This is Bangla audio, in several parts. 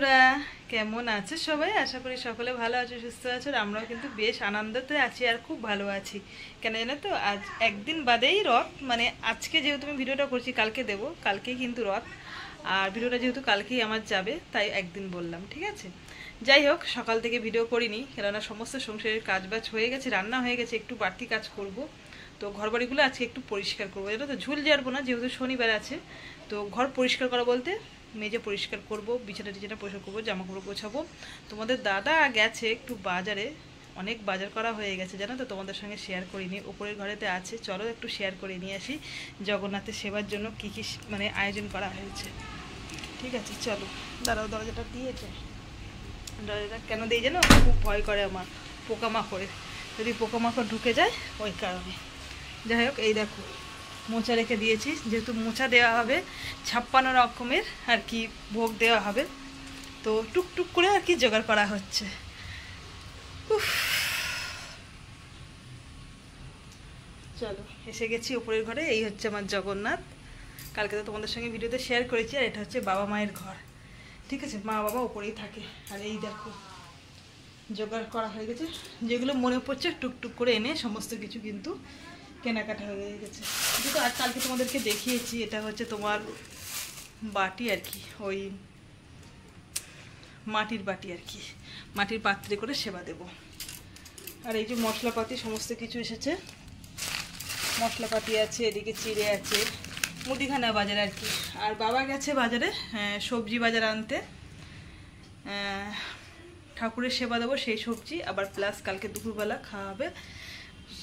বন্ধুরা কেমন আছে সবাই? আশা করি সকলে ভালো আছো, সুস্থ আছো। আমরাও কিন্তু বেশ আনন্দতে আছি আর খুব ভালো আছি। কেন জানো তো, আজ একদিন বাদেই রথ, মানে আজকে যেহেতু আমি ভিডিওটা করছি কালকে দেবো, কালকেই কিন্তু রথ। আর ভিডিওটা যেহেতু কালকেই আমার যাবে তাই একদিন বললাম, ঠিক আছে। যাই হোক, সকাল থেকে ভিডিও করিনি কেননা সমস্ত সংসারের কাজবাজ হয়ে গেছে, রান্না হয়ে গেছে, একটু বাড়তি কাজ করব। তো ঘরবাড়িগুলো আজকে একটু পরিষ্কার করবো, এটা তো ঝুল ঝাড়বো না যেহেতু শনিবার আছে। তো ঘর পরিষ্কার করা বলতে মেজে পরিষ্কার করব, বিছানা টিছানা পরিষ্কার করবো, জামা কাপড় গোছাবো। তোমাদের দাদা গেছে একটু বাজারে, অনেক বাজার করা হয়ে গেছে জানো তো, তোমাদের সঙ্গে শেয়ার করিনি, ওপরের ঘরেতে আছে। চলো একটু শেয়ার করে নিয়ে আসি জগন্নাথের সেবার জন্য কী কী মানে আয়োজন করা হয়েছে। ঠিক আছে চলো। দাঁড়াও, দরজাটা দিয়েছে, দরজাটা কেন দিয়ে জানো, খুব ভয় করে আমার পোকামাকড়ে, যদি পোকামাকড় ঢুকে যায় ওই কারণে। যাই হোক, এই দেখো মোচা রেখে দিয়েছি, যেহেতু মোচা দেওয়া হবে 56 রকমের আর কি ভোগ দেওয়া হবে, তো টুকটুক করে আর কি জোগাড় করা হচ্ছে। চলো এসে গেছি উপরের ঘরে। এই হচ্ছে আমার জগন্নাথ, কালকে তো তোমাদের সঙ্গে ভিডিওতে শেয়ার করেছি। আর এটা হচ্ছে বাবা মায়ের ঘর, ঠিক আছে, মা বাবা উপরেই থাকে। আর এই দেখো জোগাড় করা হয়ে গেছে, যেগুলো মনে পড়ছে টুকটুক করে এনে সমস্ত কিছু কিন্তু কেনাকাটা হয়ে গেছে। কিন্তু আর কালকে তোমাদেরকে দেখিয়েছি, এটা হচ্ছে তোমার বাটি আর কি, ওই মাটির বাটি আর কি, মাটির পাত্রে করে সেবা দেব। আর এই যে মশলাপাতি সমস্ত কিছু এসেছে, মশলাপাতি আছে, এদিকে চিড়ে আছে, মুদিখানা বাজার আর কি। আর বাবা গেছে বাজারে সবজি বাজার আনতে, ঠাকুরের সেবা দেবো সেই সবজি, আবার প্লাস কালকে দুপুরবেলা খাওয়া হবে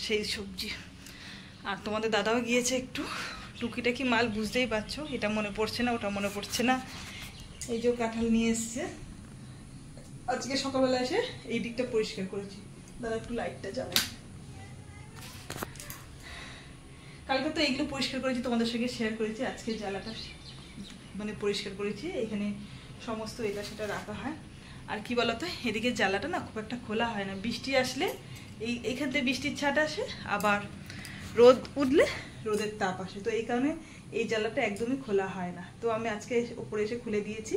সেই সবজি। আর তোমাদের দাদাও গিয়েছে একটু টুকিটাকি মাল, বুঝতেই পারছো, এটা মনে পড়ছে না ওটা মনে পড়ছে না। এই যে কাঁঠাল নিয়ে এসছে, আজকে সকালবেলা এসে এই দিকটা পরিষ্কার করেছি। দাদা একটু লাইটটা জ্বালে, কালকে তো এইগুলো পরিষ্কার করেছি তোমাদের সঙ্গে শেয়ার করেছি, আজকে জ্বালাটা মানে পরিষ্কার করেছি। এখানে সমস্ত এটা সেটা রাখা হয়। আর কি বলতো, এদিকে জ্বালাটা না খুব একটা খোলা হয় না, বৃষ্টি আসলে এইখান থেকে বৃষ্টির ছাট আসে, আবার রোদ উঠলে রোদের তাপ আসে, তো এই কারণে এই জ্বালাটা একদমই খোলা হয় না। তো আমি আজকে উপরে এসে খুলে দিয়েছি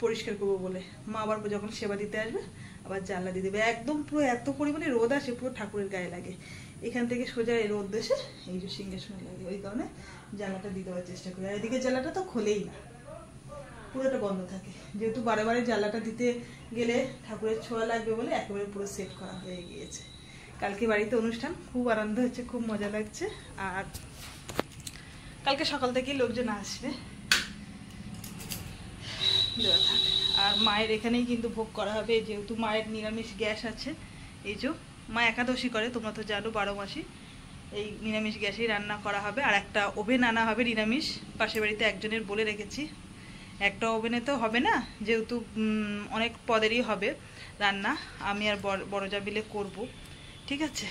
পরিষ্কার করবো বলে, মা আবার যখন সেবা দিতে আসবে আবার জানলা দিয়ে দেবে। একদম পুরো এত পরিমাণে রোদ আসে, পুরো ঠাকুরের গায়ে লাগে, এখান থেকে সোজা এই রোদ এসে এই যে সিংহাসনে লাগে, ওই কারণে জানলাটা দিয়ে দেওয়ার চেষ্টা করি। আর এদিকে জানলাটা তো খোলেই না, পুরোটা বন্ধ থাকে, যেহেতু বারে বারে জানলাটা দিতে গেলে ঠাকুরের ছোঁয়া লাগবে বলে একেবারে পুরো সেট করা হয়ে গিয়েছে। কালকে বাড়িতে অনুষ্ঠান, খুব আনন্দ হচ্ছে, খুব মজা লাগছে। আর কালকে সকাল থেকেই লোকজন আসবে, দেওয়া থাক। আর মায়ের এখানেই কিন্তু ভোগ করা হবে, যেহেতু মায়ের নিরামিষ গ্যাস আছে। এই যে মা একাদশী করে, তোমরা তো জানো 12 মাসই এই নিরামিষ গ্যাসেই রান্না করা হবে। আর একটা ওভেন আনা হবে নিরামিষ, পাশের বাড়িতে একজনের বলে রেখেছি। একটা ওভেনে তো হবে না, যেহেতু অনেক পদেরই হবে রান্না, আমি আর বড় যা মিলে করবো, ঠিক আছে।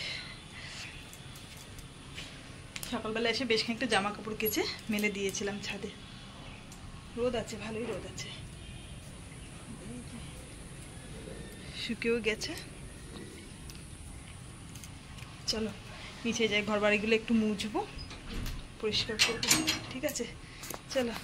সকালবেলা এসে বেশ খানিকটা জামা কাপড় কেচে মেলে দিয়েছিলাম ছাদে, রোদ আছে, ভালোই রোদ আছে, শুকিয়েও গেছে। চলো নিচে যাই, ঘর বাড়িগুলো একটু মুছবো, পরিষ্কার করবো, ঠিক আছে চলো।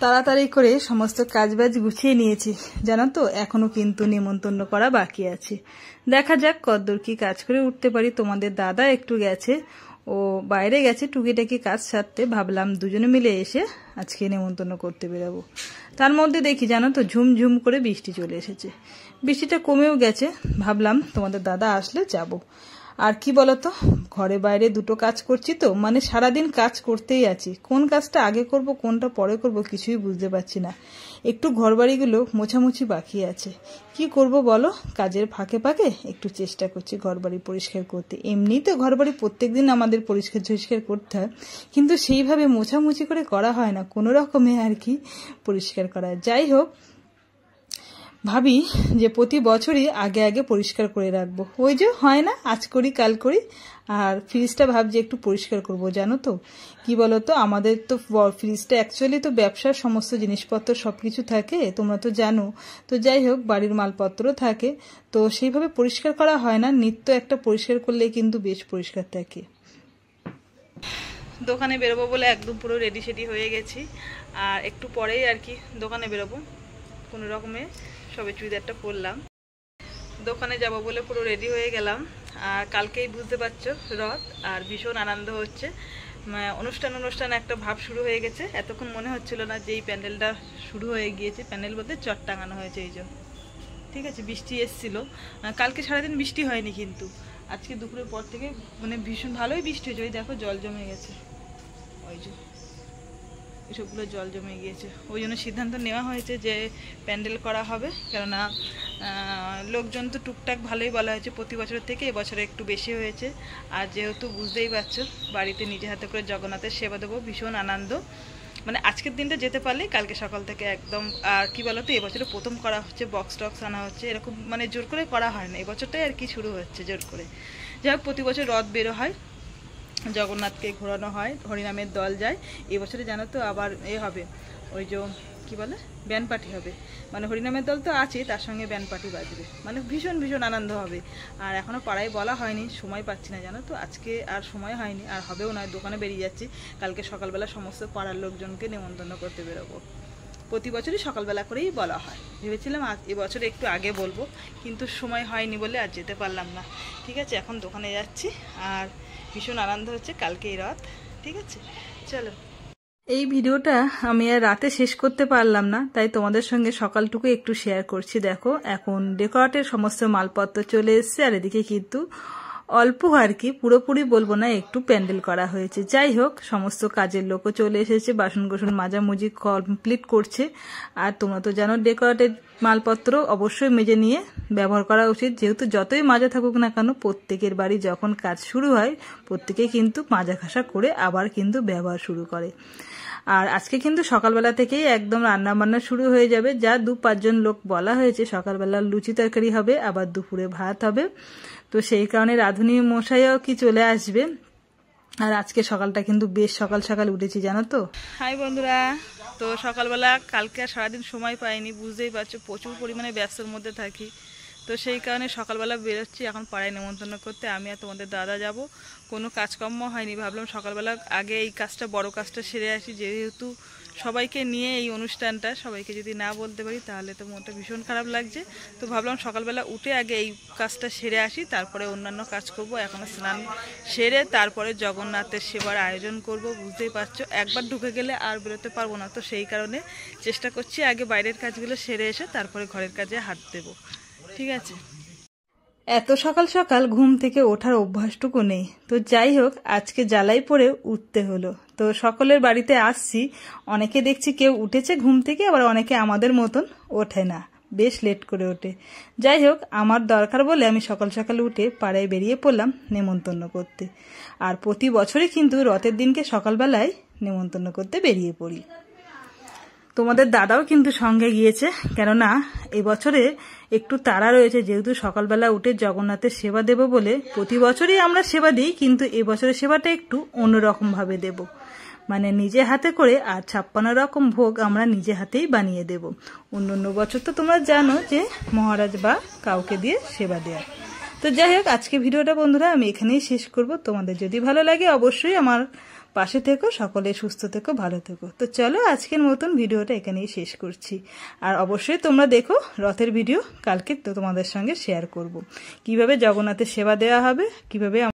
তাড়াতাড়ি করে সমস্ত কাজবাজ গুছিয়ে নিয়েছি জানো তো, এখনো কিন্তু নিমন্ত্রণ করা বাকি আছে। দেখা যাক কতদূর কি কাজ করে উঠতে পারি। তোমাদের দাদা একটু গেছে, ও বাইরে গেছে টুকিটাকি কাজ সারতে, ভাবলাম দুজনে মিলে এসে আজকে নিমন্ত্রণ করতে বেরোবো। তার মধ্যে দেখি জানো তো ঝুমঝুম করে বৃষ্টি চলে এসেছে, বৃষ্টিটা কমেও গেছে, ভাবলাম তোমাদের দাদা আসলে যাব। আর কি বলতো, ঘরে বাইরে দুটো কাজ করছি তো, মানে সারাদিন কাজ করতেই আছি, কোন কাজটা আগে করব কোনটা পরে করব কিছুই বুঝতে পারছি না। একটু ঘরবাড়িগুলো মোছামুছি বাকি আছে, কি করব বলো, কাজের ফাঁকে ফাঁকে একটু চেষ্টা করছি ঘরবাড়ি পরিষ্কার করতে। এমনি তো ঘরবাড়ি প্রত্যেকদিন আমাদের পরিষ্কার করতে হয়, কিন্তু সেইভাবে মোছামুছি করে করা হয় না, কোনো রকমে আর কি পরিষ্কার করা। যাই হোক, ভাবি যে প্রতি বছরই আগে আগে পরিষ্কার করে রাখবো, ওই যে হয় না আজ করি কাল করি। আর ফ্রিজটা ভাবছি একটু পরিষ্কার করব, জানো তো কি বলো তো, আমাদের তো ফ্রিজটা অ্যাকচুয়ালি তো ব্যবসার সমস্ত জিনিসপত্র সব কিছু থাকে, তোমরা তো জানো। তো যাই হোক, বাড়ির মালপত্র থাকে, তো সেইভাবে পরিষ্কার করা হয় না। নিত্য একটা পরিষ্কার করলে কিন্তু বেশ পরিষ্কার থাকে। দোকানে বেরোবো বলে একদম পুরো রেডি সেডি হয়ে গেছি, আর একটু পরেই আর কি দোকানে বেরোবো। কোনো রকমে সবে চুড়িদারটা পরলাম, দোকানে যাব বলে পুরো রেডি হয়ে গেলাম। আর কালকেই বুঝতে পারছো রথ, আর ভীষণ আনন্দ হচ্ছে। অনুষ্ঠান একটা ভাব শুরু হয়ে গেছে। এতক্ষণ মনে হচ্ছিল না যে এই প্যান্ডেলটা শুরু হয়ে গিয়েছে, প্যান্ডেল বলতে চট টাঙানো হয়েছে এই জন্য। ঠিক আছে, বৃষ্টি এসেছিলো কালকে সারাদিন, বৃষ্টি হয়নি, কিন্তু আজকে দুপুরের পর থেকে মানে ভীষণ ভালোই বৃষ্টি হয়েছে। ওই দেখো জল জমে গেছে, ওই যে এসবগুলো জল জমে গিয়েছে। ওই জন্য সিদ্ধান্ত নেওয়া হয়েছে যে প্যান্ডেল করা হবে, কেননা লোকজন তো টুকটাক ভালোই বলা হয়েছে প্রতি বছরের থেকে, এবছরে একটু বেশি হয়েছে। আর যেহেতু বুঝতেই পারছো বাড়িতে নিজে হাতে করে জগন্নাথের সেবা দেবো, ভীষণ আনন্দ। মানে আজকের দিনটা যেতে পারলে কালকে সকাল থেকে একদম। আর কি বলতো, এবছরে প্রথম করা হচ্ছে, বক্স টক্স আনা হচ্ছে, এরকম মানে জোর করে করা হয় না, এবছরটাই আর কি শুরু হচ্ছে জোর করে। যাই হোক, প্রতি বছর রথ বেরো হয়, জগন্নাথকে ঘোরানো হয়, হরিনামের দল যায়। এবছরে জানো তো আবার হবে, ওই যে কি বলে ব্যান্ড পার্টি হবে, মানে হরিনামের দল তো আছে, তার সঙ্গে ব্যান্ড পার্টি বাজবে, মানে ভীষণ ভীষণ আনন্দ হবে। আর এখনও পাড়ায় বলা হয়নি, সময় পাচ্ছি না জানো তো, আজকে আর সময় হয়নি, আর হবেও না। দোকানে বেরিয়ে যাচ্ছি, কালকে সকালবেলা সমস্ত পাড়ার লোকজনকে নেমন্তন্ন করতে বেরোবো। প্রতি বছরই সকালবেলা করেই বলা হয়, ভেবেছিলাম এবছরে একটু আগে বলবো, কিন্তু সময় হয়নি বলে আর যেতে পারলাম না। ঠিক আছে, এখন দোকানে যাচ্ছি, আর ভীষণ আনন্দ হচ্ছে, কালকে এই রথ। ঠিক আছে, চলো। এই ভিডিওটা আমি আর রাতে শেষ করতে পারলাম না, তাই তোমাদের সঙ্গে সকালটুকু একটু শেয়ার করছি। দেখো, এখন ডেকোরেটের সমস্ত মালপত্র চলে এসছে, আর এদিকে কিন্তু অল্প আর কি, পুরোপুরি বলবো না, একটু প্যান্ডেল করা হয়েছে। যাই হোক, সমস্ত কাজের লোকও চলে এসেছে, বাসন কোসন মাজামুজি কমপ্লিট করছে। আর তোমরা তো জানো ডেকোরেটের মালপত্র অবশ্যই মেজে নিয়ে ব্যবহার করা উচিত, যেহেতু যতই মাজা থাকুক না কেন, প্রত্যেকের বাড়ি যখন কাজ শুরু হয় প্রত্যেকে কিন্তু মাজা ঘাসা করে আবার কিন্তু ব্যবহার শুরু করে। আর আজকে কিন্তু সকালবেলা থেকেই একদম রান্না বান্না শুরু হয়ে যাবে, যা 2-5 জন লোক বলা হয়েছে। সকালবেলা লুচি তরকারি হবে, আবার দুপুরে ভাত হবে, তো সেই কারণে রাঁধুনি মশাইও কি চলে আসবে। আর আজকে সকালটা কিন্তু বেশ সকাল সকাল উঠেছি জানো তো। হাই বন্ধুরা, তো সকালবেলা কালকে আর সারাদিন সময় পাইনি, বুঝতেই পারছো প্রচুর পরিমাণে ব্যস্তর মধ্যে থাকি, তো সেই কারণে সকালবেলা বেরোচ্ছি এখন পাড়ায় নেমন্তন্ন করতে। আমি আর তোমাদের দাদা যাব, কোনো কাজকর্ম হয়নি, ভাবলাম সকালবেলা আগে এই কাজটা, বড় কাজটা সেরে আসি, যেহেতু সবাইকে নিয়ে এই অনুষ্ঠানটা, সবাইকে যদি না বলতে পারি তাহলে তো মনটা ভীষণ খারাপ লাগছে। তো ভাবলাম সকালবেলা উঠে আগে এই কাজটা সেরে আসি, তারপরে অন্যান্য কাজ করব। এখনও স্নান সেরে তারপরে জগন্নাথের সেবার আয়োজন করব। বুঝতেই পারছো, একবার ঢুকে গেলে আর বেরোতে পারবো না, তো সেই কারণে চেষ্টা করছি আগে বাইরের কাজগুলো সেরে এসে তারপরে ঘরের কাজে হাত দেবো। ঠিক আছে, এত সকাল সকাল ঘুম থেকে ওঠার অভ্যাসটুকু নেই, তো যাই হোক আজকে জ্বালাই পড়ে উঠতে হলো। তো সকলের বাড়িতে আসছি, অনেকে দেখছি কেউ উঠেছে ঘুম থেকে, আবার অনেকে আমাদের মতন ওঠে না, বেশ লেট করে ওঠে। যাই হোক, আমার দরকার বলে আমি সকাল সকাল উঠে পাড়ায় বেরিয়ে পড়লাম নেমন্তন্ন করতে। আর প্রতি বছরই কিন্তু রথের দিনকে সকালবেলায় নেমন্তন্ন করতে বেরিয়ে পড়ি। তোমাদের দাদাও কিন্তু সঙ্গে গিয়েছে, কেননা এবছরে একটু তাড়া রয়েছে, যেহেতু সকালবেলা উঠে জগন্নাথের সেবা দেব বলে। প্রতি বছরই আমরা সেবা দিই, কিন্তু এবছরের সেবাটা একটু অন্যরকমভাবে দেব, মানে নিজে হাতে করে। আর 56 রকম ভোগ আমরা নিজে হাতেই বানিয়ে দেব। অন্য বছর তো তোমরা জানো যে মহারাজ বা কাউকে দিয়ে সেবা দেয়া। তো যাই হোক, আজকে ভিডিওটা বন্ধুরা আমি এখানেই শেষ করব। তোমাদের যদি ভালো লাগে অবশ্যই আমার পাশে থেকো, সকলে সুস্থ থেকো, ভালো থেকো। তো চলো, আজকের মতন ভিডিওটা এখানেই শেষ করছি। আর অবশ্যই তোমরা দেখো রথের ভিডিও, কালকে তো তোমাদের সঙ্গে শেয়ার করব কিভাবে জগন্নাথের সেবা দেওয়া হবে, কিভাবে